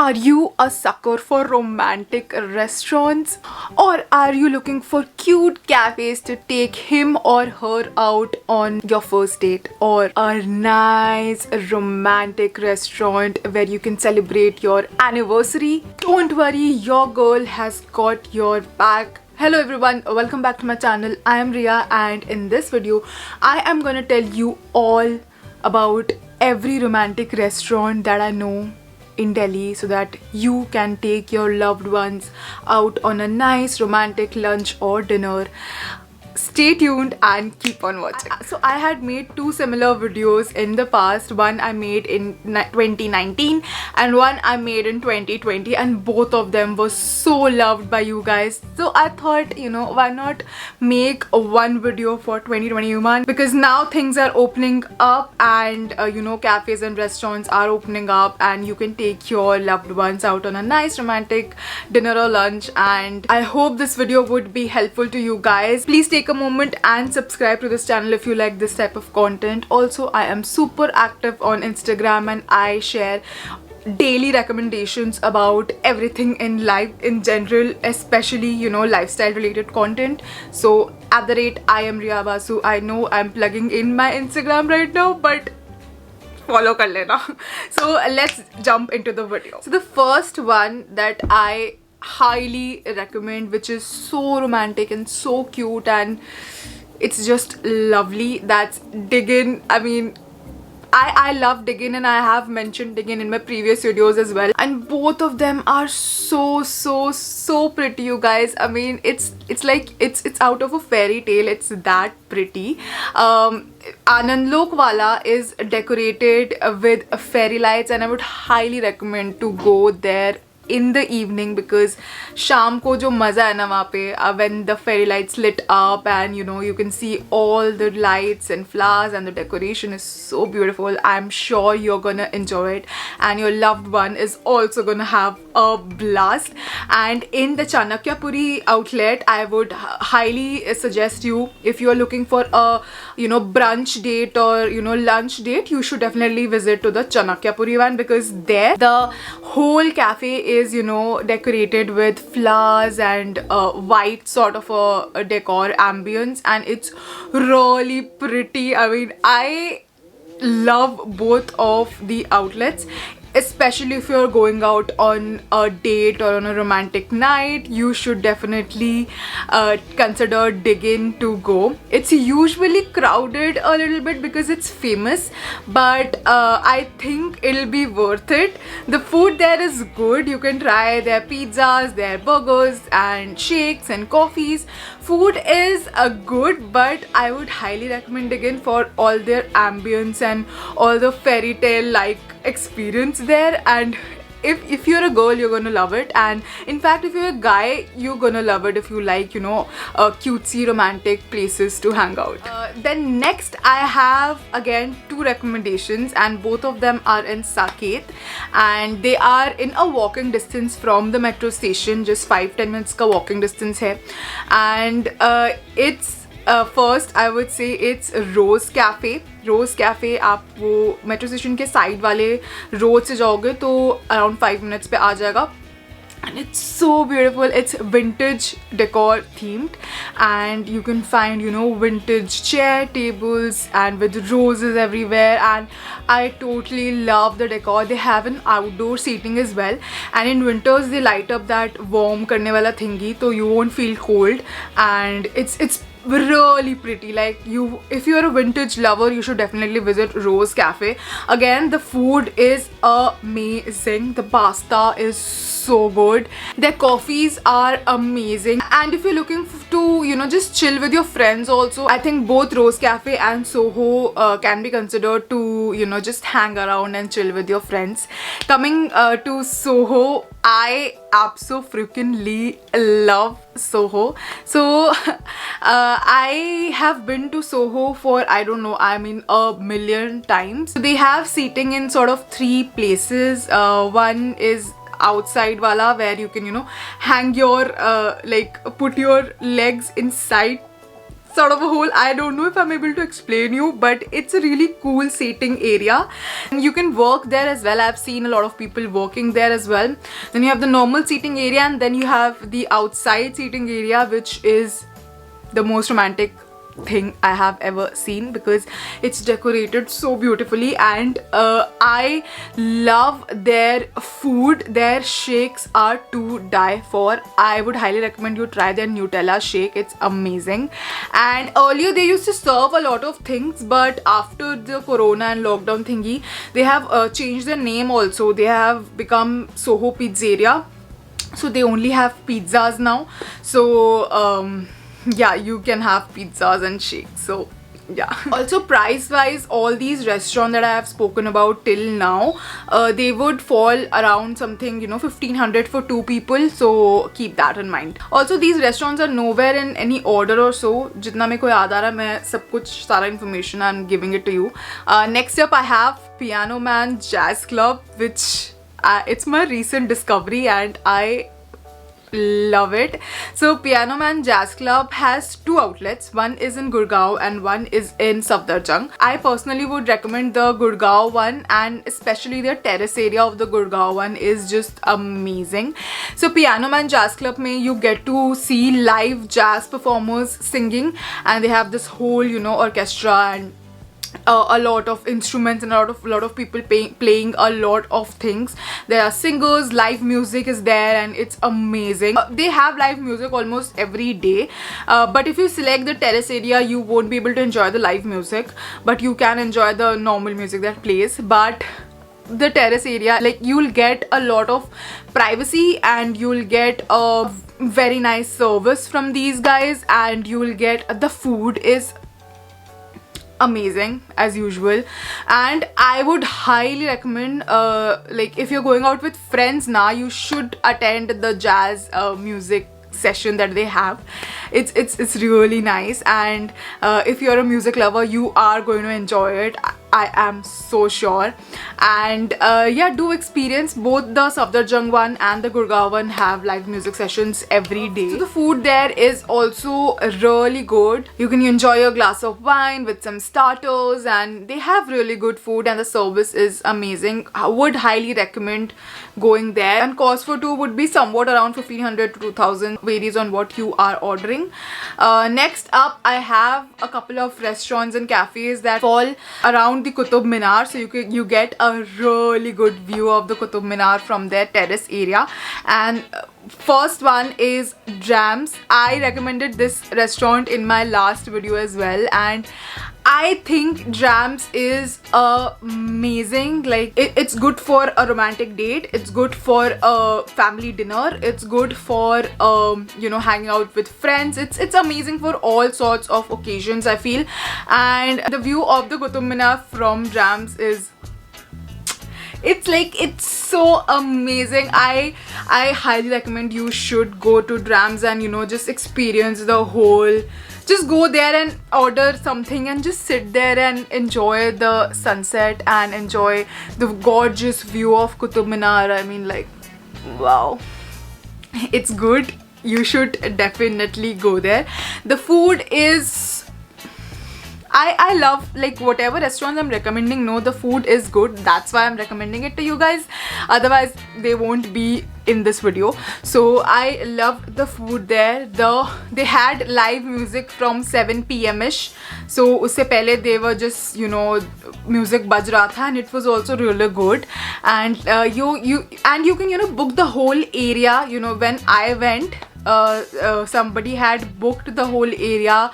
Are you a sucker for romantic restaurants? Or are you looking for cute cafes to take him or her out on your first date? Or a nice romantic restaurant where you can celebrate your anniversary? Don't worry, your girl has got your back. Hello everyone, welcome back to my channel. I am Riya, and in this video I am gonna tell you all about every romantic restaurant that I know in Delhi so that you can take your loved ones out on a nice romantic lunch or dinner. Stay tuned and keep on watching. So I had made two similar videos in the past. One I made in 2019 and one I made in 2020, and both of them were so loved by you guys. So I thought, why not make one video for 2021, because now things are opening up and cafes and restaurants are opening up and you can take your loved ones out on a nice romantic dinner or lunch. And I hope this video would be helpful to you guys. Please take a moment and subscribe to this channel if you like this type of content. Also, I am super active on Instagram and I share daily recommendations about everything in life in general, especially lifestyle related content. So @ I am Riya Basu. I know I'm plugging in my Instagram right now, but follow kar lena. So let's jump into the video. So the first one that I highly recommend, which is so romantic and so cute and it's just lovely, that's Diggin. I mean, I love Diggin and I have mentioned Diggin in my previous videos as well, and both of them are so pretty, you guys. I mean, it's like it's out of a fairy tale. It's that pretty. Anand Lokwala is decorated with fairy lights, and I would highly recommend to go there in the evening, because sham ko jo maza hai na wahan pe, when the fairy lights lit up and you can see all the lights and flowers and the decoration is so beautiful. I'm sure you're gonna enjoy it and your loved one is also gonna have a blast. And in the Chanakyapuri outlet, I would highly suggest you, if you're looking for a brunch date or lunch date, you should definitely visit to the Chanakyapuri one, because there the whole cafe is decorated with flowers and white sort of a decor ambience, and it's really pretty. I mean, I love both of the outlets, especially if you're going out on a date or on a romantic night. You should definitely consider Diggin to go. It's usually crowded a little bit because it's famous, but I think it'll be worth it. The food there is good. You can try their pizzas, their burgers and shakes and coffees. Food is good, but I would highly recommend Diggin for all their ambience and all the fairy tale like experience there. And if you're a girl, you're gonna love it, and in fact if you're a guy, you're gonna love it if you like cutesy romantic places to hang out. Then next I have again two recommendations, and both of them are in Saket, and they are in a walking distance from the metro station. Just 5-10 minutes ka walking distance hai, and it's first I would say it's Rose Cafe. Rose Cafe आप वो metro station के side वाले road से जाओगे तो around 5 minutes पे आ जाएगा. And it's so beautiful. It's vintage decor themed, and you can find vintage chair tables and with roses everywhere, and I totally love the decor. They have an outdoor seating as well, and in winters they light up that warm karne wala thingy, so you won't feel cold, and it's really pretty. Like, if you're a vintage lover, you should definitely visit Rose Cafe. Again, the food is amazing. The pasta is so good. Their coffees are amazing, and if you're looking to just chill with your friends also, I think both Rose Cafe and Soho can be considered to just hang around and chill with your friends. Coming to Soho, I absolutely love Soho. So I have been to Soho for, I don't know, I mean a million times. They have seating in sort of 3 places. One is outside wala, where you can hang your like put your legs inside sort of a whole, I don't know if I'm able to explain you, but it's a really cool seating area. And you can work there as well. I've seen a lot of people working there as well. Then you have the normal seating area, and then you have the outside seating area, which is the most romantic thing I have ever seen because it's decorated so beautifully, and I love their food. Their shakes are to die for. I would highly recommend you try their Nutella shake. It's amazing. And earlier they used to serve a lot of things, but after the corona and lockdown thingy, they have changed their name also. They have become Soho Pizzeria, so they only have pizzas now. So yeah, you can have pizzas and shakes. So yeah. Also, price wise, all these restaurants that I have spoken about till now, they would fall around something, 1500 for 2 people, so keep that in mind. Also, these restaurants are nowhere in any order or so. Jitna meko yaad aa raha hai, main sab kuch sara information I'm giving it to you. Next up I have Piano Man Jazz Club, which it's my recent discovery and I love it. So Piano Man Jazz Club has 2 outlets. One is in Gurgaon and one is in Safdarjung. I personally would recommend the Gurgaon one, and especially the terrace area of the Gurgaon one is just amazing. So Piano Man Jazz Club mein you get to see live jazz performers singing, and they have this whole orchestra and a lot of instruments and a lot of people playing a lot of things. There are singers, live music is there, and it's amazing. They have live music almost every day, but if you select the terrace area, you won't be able to enjoy the live music, but you can enjoy the normal music that plays. But the terrace area, like, you'll get a lot of privacy and you'll get a very nice service from these guys, and you'll get the food is amazing as usual. And I would highly recommend, like, if you're going out with friends now, you should attend the jazz music session that they have. It's really nice, and if you're a music lover, you are going to enjoy it. I am so sure. And yeah, do experience both the Safdarjung one and the Gurgaon one have live music sessions every day. So the food there is also really good. You can enjoy a glass of wine with some starters, and they have really good food, and the service is amazing. I would highly recommend going there. And cost for 2 would be somewhat around 1500 to 2000, varies on what you are ordering. Next up, I have a couple of restaurants and cafes that fall around the Qutub Minar, so you get a really good view of the Qutub Minar from their terrace area. And first one is Drams. I recommended this restaurant in my last video as well, and I think Drams is amazing. Like, it's good for a romantic date, it's good for a family dinner, it's good for hanging out with friends. It's amazing for all sorts of occasions, I feel. And the view of the Qutub Minar from Drams is, it's so amazing. I highly recommend you should go to Drams and just experience the whole. Just go there and order something and just sit there and enjoy the sunset and enjoy the gorgeous view of Qutub Minar. I mean, like, wow, it's good. You should definitely go there. The food is, I love, like, whatever restaurants I'm recommending, the food is good. That's why I'm recommending it to you guys. Otherwise, they won't be in this video. So I love the food there. They had live music from 7 PM ish. So usse pehle they were just music baj raha tha, and it was also really good. And you can book the whole area. When I went, somebody had booked the whole area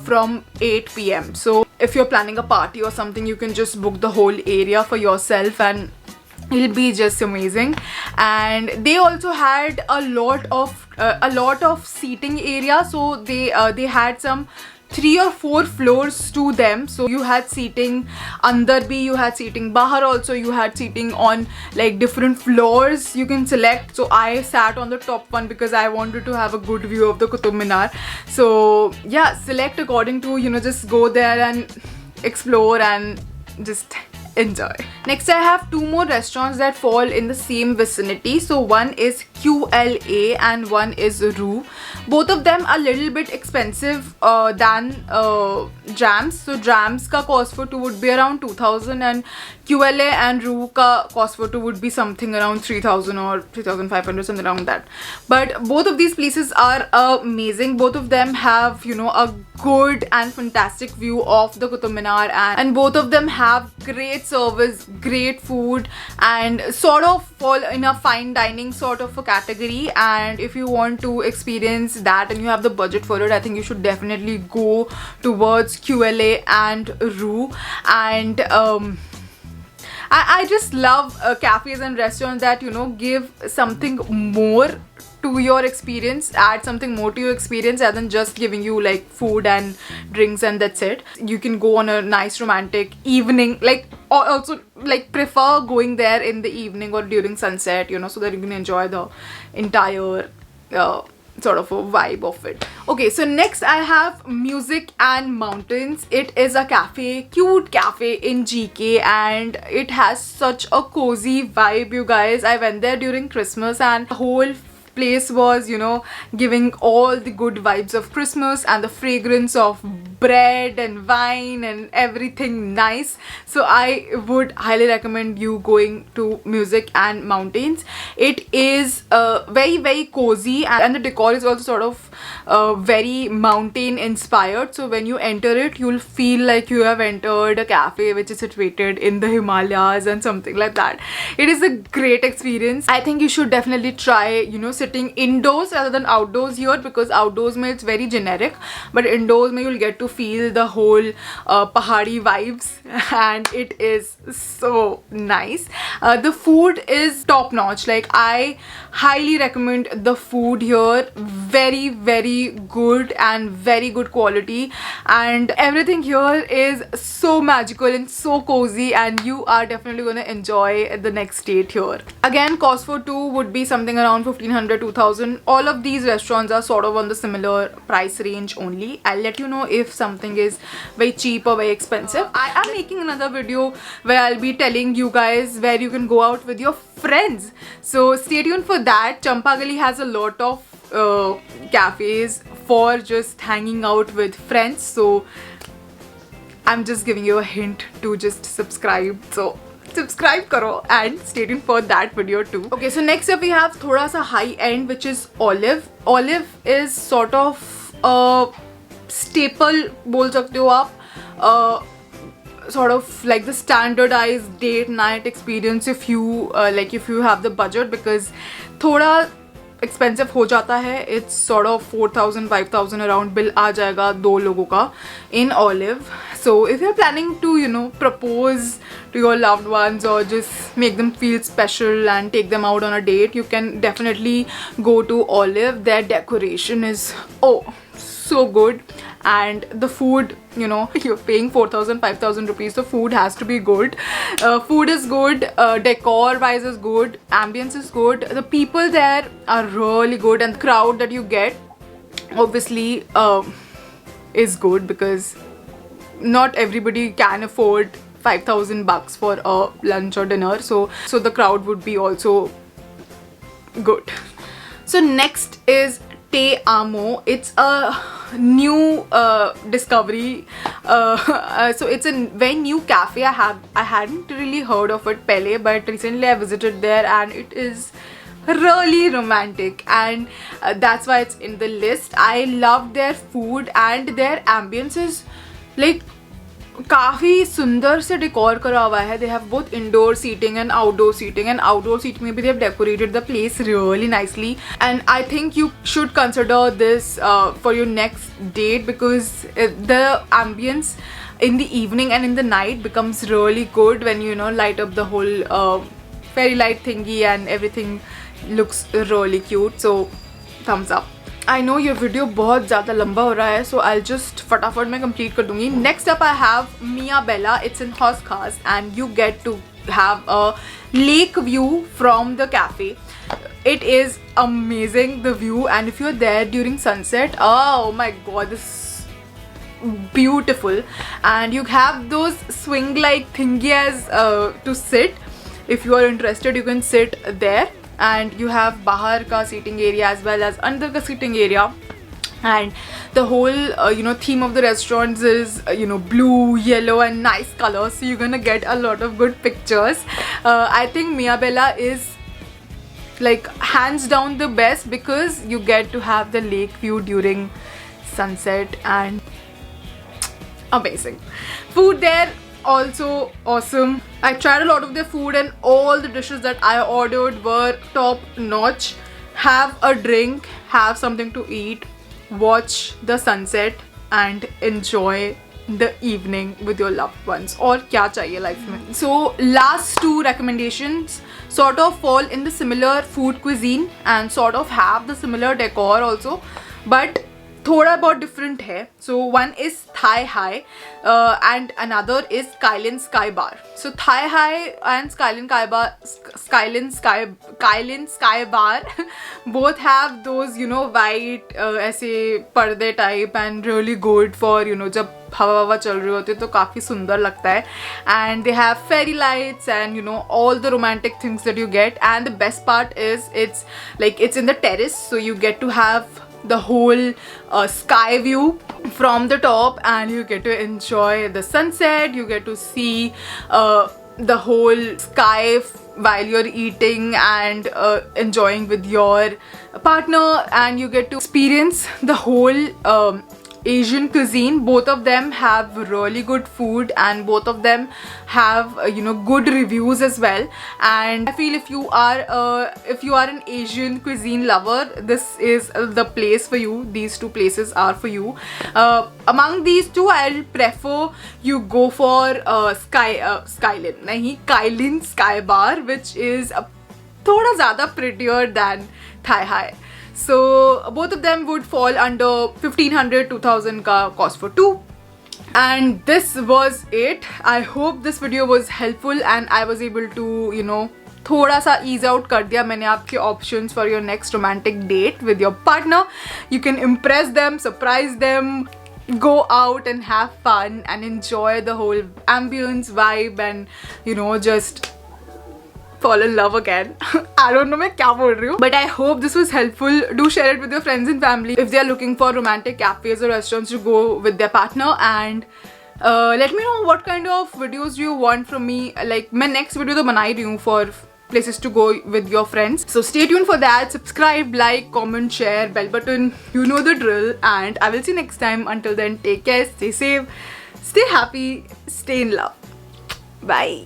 from 8 PM. So if you're planning a party or something, you can just book the whole area for yourself, and it'll be just amazing. And they also had a lot of seating area. So they had some 3 or 4 floors to them. So you had seating andar bhi, you had seating bahar also, you had seating on like different floors you can select. So I sat on the top one because I wanted to have a good view of the Qutub Minar. So yeah, select according to, just go there and explore and just enjoy. Next, I have 2 more restaurants that fall in the same vicinity. So one is Qla and one is Rue. Both of them are a little bit expensive than Jams. So Jams ka cost for two would be around 2000 and Qla and Rue ka cost for two would be something around 3000 or 3500, something around that. But both of these places are amazing. Both of them have, you know, a good and fantastic view of the Qutub Minar, and both of them have great service, great food, and sort of fall in a fine dining sort of a category. And if you want to experience that and you have the budget for it, I think you should definitely go towards Qla and Rue. And I just love cafes and restaurants that, you know, give something more to your experience, add something more to your experience rather than just giving you like food and drinks and that's it. You can go on a nice romantic evening, like, or also like prefer going there in the evening or during sunset, you know, so that you can enjoy the entire sort of a vibe of it. Okay, so next I have Music and Mountains. It is a cafe, cute cafe in GK, and it has such a cozy vibe, you guys. I went there during Christmas and the whole place was, you know, giving all the good vibes of Christmas and the fragrance of bread and wine and everything nice. So I would highly recommend you going to Music and Mountains. It is very cozy, and the decor is also sort of very mountain inspired. So when you enter it, you'll feel like you have entered a cafe which is situated in the Himalayas and something like that. It is a great experience. I think you should definitely try, you know, sitting indoors rather than outdoors here, because outdoors mein it's very generic, but indoors mein you'll get to feel the whole pahadi vibes, and it is so nice. The food is top notch. Like, I highly recommend the food here. Very good and very good quality, and everything here is so magical and so cozy, and you are definitely gonna enjoy the next stay here. Again, cost for two would be something around 1500 2000. All of these restaurants are sort of on the similar price range only. I'll let you know if something is very cheap or very expensive. I am making another video where I'll be telling you guys where you can go out with your friends, so stay tuned for that. Champagali has a lot of cafes for just hanging out with friends, so I'm just giving you a hint to just subscribe. So subscribe karo and stay tuned for that video too. Okay, so next up we have thoda sa high end, which is Olive. Olive is sort of a staple bol sakte ho aap, sort of like the standardized date night experience if you if you have the budget, because thoda expensive हो जाता है. It's sort of 4000 5000 around bill आ जाएगा दो लोगों का in Olive. So if you're planning to, you know, propose to your loved ones or just make them feel special and take them out on a date, you can definitely go to Olive. Their decoration is so good, and the food, you know, you're paying 4000 5000 rupees, so food has to be good. Food is good, decor wise is good, ambience is good, the people there are really good, and the crowd that you get obviously is good, because not everybody can afford 5000 bucks for a lunch or dinner, so the crowd would be also good. So next is Te Amo. It's a new discovery. So it's a very new cafe. I hadn't really heard of it pehle, but recently I visited there and it is really romantic, and that's why it's in the list. I love their food and their ambience is like काफी सुंदर से decor करा हुआ है. They have both indoor seating and outdoor seating, and outdoor seating में भी they have decorated the place really nicely, and I think you should consider this for your next date, because the ambience in the evening and in the night becomes really good when you know light up the whole fairy light thingy and everything looks really cute. So thumbs up. I know your video बहुत ज़्यादा लंबा हो रहा है, so I'll just फटाफट मैं complete कर दूँगी. Next up I have Mia Bella. It's in Haus Khas, and you get to have a lake view from the cafe. It is amazing, the view, and if you're there during sunset, oh my god, this is beautiful. And you have those swing like thingy as to sit. If you are interested, you can sit there. and you have bahar ka seating area as well as under ka seating area. And the whole theme of the restaurants is blue, yellow and nice colors, so you're gonna get a lot of good pictures. I think Mia Bella is like hands down the best because you get to have the lake view during sunset, and amazing. Food there also awesome. I tried a lot of their food and all the dishes that I ordered were top notch. Have a drink, have something to eat, watch the sunset and enjoy the evening with your loved ones. Or kya chahiye life mein. So last two recommendations sort of fall in the similar food cuisine and sort of have the similar decor also, but thoda bahut different hai. So one is Thai High and another is Kylin Sky Bar. So Thai High and Kylin Sky Bar both have those white ऐसे पर्दे type and really good for जब हवा चल रही होती है तो काफ़ी सुंदर लगता है. And they have fairy lights and all the romantic things that you get. And the best part is it's in the terrace, so you get to have the whole sky view from the top and you get to enjoy the sunset. You get to see the whole sky while you're eating and enjoying with your partner, and you get to experience the whole Asian cuisine. Both of them have really good food and both of them have good reviews as well. And I feel if you are an Asian cuisine lover, this is the place for you. These two places are for you. Among these two, I'll prefer you go for Kylin Sky Bar, which is thoda zyada prettier than Thai High. So both of them would fall under 1500-2000 ka cost for two. And this was it. I hope this video was helpful and I was able to थोड़ा सा ease out कर दिया मैंने आपके options for your next romantic date with your partner. You can impress them, surprise them, go out and have fun and enjoy the whole ambience, vibe, and just fall in love again. I don't know मैं क्या बोल रही हूँ, but I hope this was helpful. Do share it with your friends and family if they are looking for romantic cafes or restaurants to go with their partner. And let me know what kind of videos do you want from me. Like मैं next video तो बना ही रही हूँ for places to go with your friends. So stay tuned for that. Subscribe, like, comment, share, bell button. You know the drill. And I will see you next time. Until then, take care, stay safe, stay happy, stay in love. Bye.